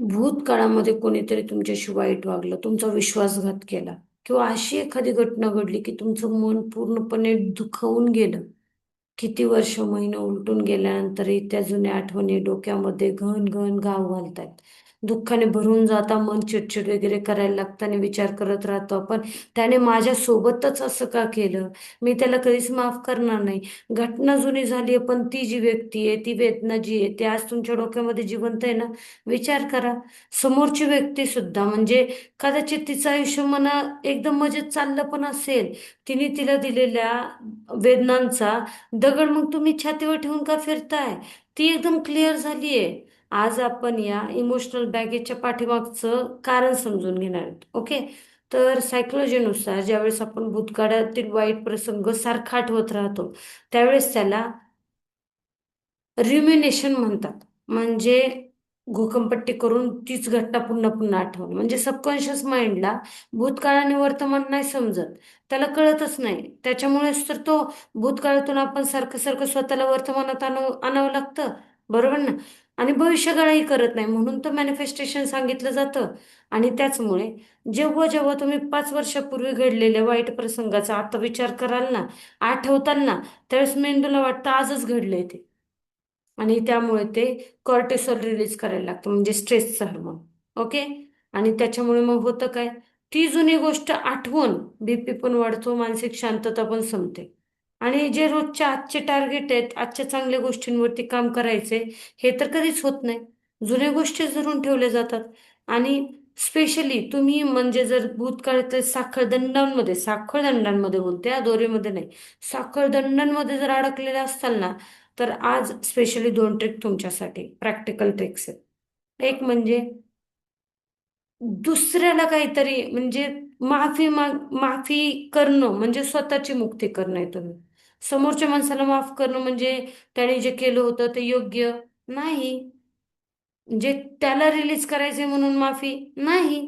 भूतकाळामध्ये कोणीतरी तुमच्याशी वाईट वागलं, तुमचा विश्वासघात केला किंवा अशी एखादी घटना घडली की तुमचं मन पूर्णपणे दुखावून गेलं. किती वर्ष महिने उलटून गेल्यानंतरही त्या जुन्या आठवणी डोक्यामध्ये घन घन घाव घालतात. दुःखाने भरून जाता, मन चिडचिड वगैरे करायला लागतं आणि विचार करत राहतो आपण, त्याने माझ्या सोबतच असं का केलं, मी त्याला कधीच माफ करणार नाही. घटना जुनी झाली आहे, पण ती जी व्यक्ती आहे, ती वेदना जी आहे, ती आज तुमच्या डोक्यामध्ये जिवंत आहे ना. विचार करा. समोरची व्यक्ती सुद्धा म्हणजे कदाचित तिचं आयुष्य म्हणा एकदम मजेत चाललं पण असेल, तिने तिला दिलेल्या वेदनांचा दगड मग तुम्ही छातीवर ठेवून का फिरताय. ती एकदम क्लिअर झालीये. आज आपण या इमोशनल बॅगेजच्या पाठीमागचं कारण समजून घेणार आहोत. ओके. तर सायकोलॉजीनुसार ज्यावेळेस आपण भूतकाळातील वाईट प्रसंग सारखा आठवत राहतो, त्यावेळेस त्याला रिमिनेशन म्हणतात. म्हणजे घोकंपट्टी करून तीच घटना पुन्हा पुन्हा आठवणं. म्हणजे सबकॉन्शियस माइंडला भूतकाळ आणि वर्तमान नाही समजत, त्याला कळतच नाही. त्याच्यामुळेच तर तो भूतकाळातून आपण सारखं सारखं स्वतःला वर्तमानात आणावं लागतं. बरोबर ना. आणि भविष्यकाळही करत नाही, म्हणून तर मॅनिफेस्टेशन सांगितलं जातं. आणि त्याचमुळे जेव्हा जेव्हा तुम्ही 5 वर्षापूर्वी घडलेल्या वाईट प्रसंगाचा आता विचार कराल ना, आठवताल ना, त्यावेळेस मेंदूला वाटतं आजच घडलंय ते. आणि त्यामुळे ते कॉर्टिसॉल रिलीज करायला लागतं, म्हणजे स्ट्रेसचं हार्मोन. ओके. आणि त्याच्यामुळे मग होतं काय, ती जुनी गोष्ट आठवून बीपी पण वाढतो, मानसिक शांतता पण संपते. आणि जे रोजच्या आजचे टार्गेट आहेत, आजच्या चांगल्या गोष्टींवरती काम करायचे, हे तर कधीच होत नाही. जुन्या गोष्टी धरून ठेवल्या जातात. आणि स्पेशली तुम्ही म्हणजे जर भूतकाळातल्या साखळदंडांमध्ये बोलते, दोरीमध्ये नाही, साखळदंडांमध्ये जर अडकलेले असताल ना, तर आज स्पेशली दोन ट्रिक तुमच्यासाठी, प्रॅक्टिकल ट्रिक्स आहेत. एक म्हणजे दुसऱ्याला काहीतरी म्हणजे माफी करणं म्हणजे स्वतःची मुक्ती करणं आहे. तुम्ही समोरच्या माणसाला माफ करणं म्हणजे त्याने जे केलं होतं ते योग्य नाही. म्हणजे त्याला रिलीज करायचे म्हणून माफी नाही.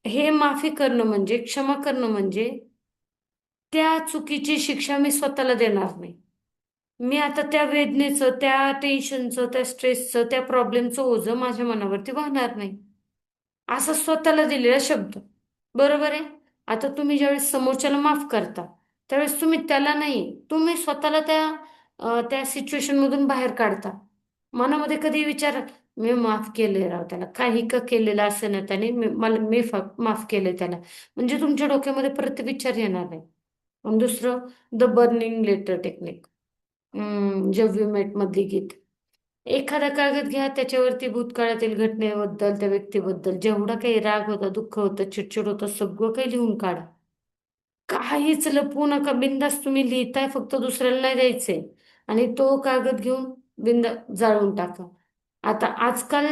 हे माफी करणं म्हणजे, क्षमा करणं म्हणजे, त्या चुकीची शिक्षा मी स्वतःला देणार नाही. मी आता त्या वेदनेचं, त्या टेन्शनचं, त्या स्ट्रेसचं, त्या प्रॉब्लेमचं ओझं माझ्या मनावरती वाहणार नाही. असा स्वतःला दिलेला शब्द. बरोबर आहे. आता तुम्ही ज्यावेळेस समोरच्याला माफ करता, त्यावेळेस तुम्ही त्याला नाही, तुम्ही स्वतःला त्या सिच्युएशन मधून बाहेर काढता. मनामध्ये कधी विचार, मी माफ केले राव त्याला, काही का केलेलं असं ना त्याने, माफ केले त्याला. म्हणजे तुमच्या डोक्यामध्ये परत विचार येणार नाही. आणि दुसरं, द बर्निंग लेटर टेक्निक. जब वी मेट मधली गीत. एखादा कागद घ्या, त्याच्यावरती भूतकाळातील घटनेबद्दल, त्या व्यक्तीबद्दल जेवढा काही राग होता, दुःख होतं, चिडचिड होतं, सगळं काही लिहून काढा. काहीच लपवू नका. बिंदास तुम्ही लिहिताय, फक्त दुसऱ्याला नाही द्यायचंय. आणि तो कागद घेऊन बिंदा जाळून टाका. आता आजकाल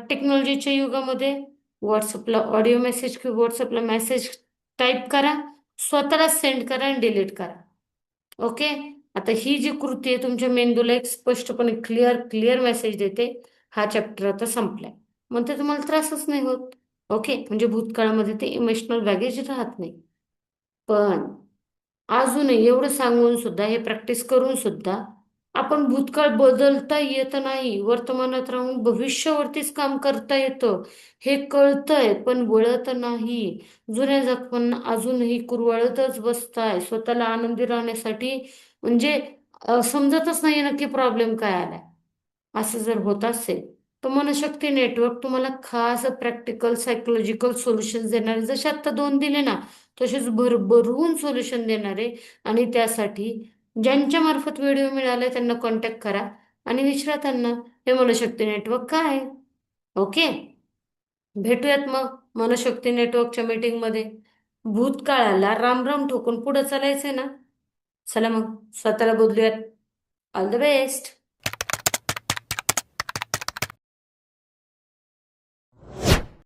टेक्नॉलॉजीच्या युगामध्ये व्हॉट्सअपला ऑडिओ मेसेज किंवा व्हॉट्सअपला मेसेज टाईप करा, स्वतःला सेंड करा आणि डिलीट करा. ओके. आता ही जी कृती आहे तुमच्या मेंदूला एक स्पष्टपणे क्लिअर क्लिअर मेसेज देते, हा चॅप्टर आता संपलाय. मग ते तुम्हाला त्रासच नाही होत. ओके. म्हणजे भूतकाळामध्ये ते इमोशनल बॅगेज राहत नाही. पण अजूनही एवढं सांगून सुद्धा, हे प्रॅक्टिस करून सुद्धा, आपण भूतकाळ बदलता येत नाही, वर्तमानात राहून भविष्यावरतीच काम करता येतं, हे कळतंय पण वळत नाही. जुन्या जखमांना अजूनही कुरवाळतच बसताय स्वतःला आनंदी राहण्यासाठी. म्हणजे समजतच नाही नक्की प्रॉब्लेम काय आलाय. असं जर होत असेल, तर मनशक्ती नेटवर्क तुम्हाला खास प्रॅक्टिकल सायकोलॉजिकल सोल्युशन देणारे, जसे आता दोन दिले ना, तसेच भरभरून सोल्युशन देणारे. आणि त्यासाठी ज्यांच्या मार्फत व्हिडिओ मिळाले त्यांना कॉन्टॅक्ट करा आणि विचारा त्यांना, हे मनशक्ती नेटवर्क काय आहे. ओके. भेटूयात मग मनशक्ती नेटवर्कच्या मीटिंगमध्ये. भूतकाळाला रामराम ठोकून पुढे चालायचंय ना. चला मग स्वतःला बदलूयात. All the best.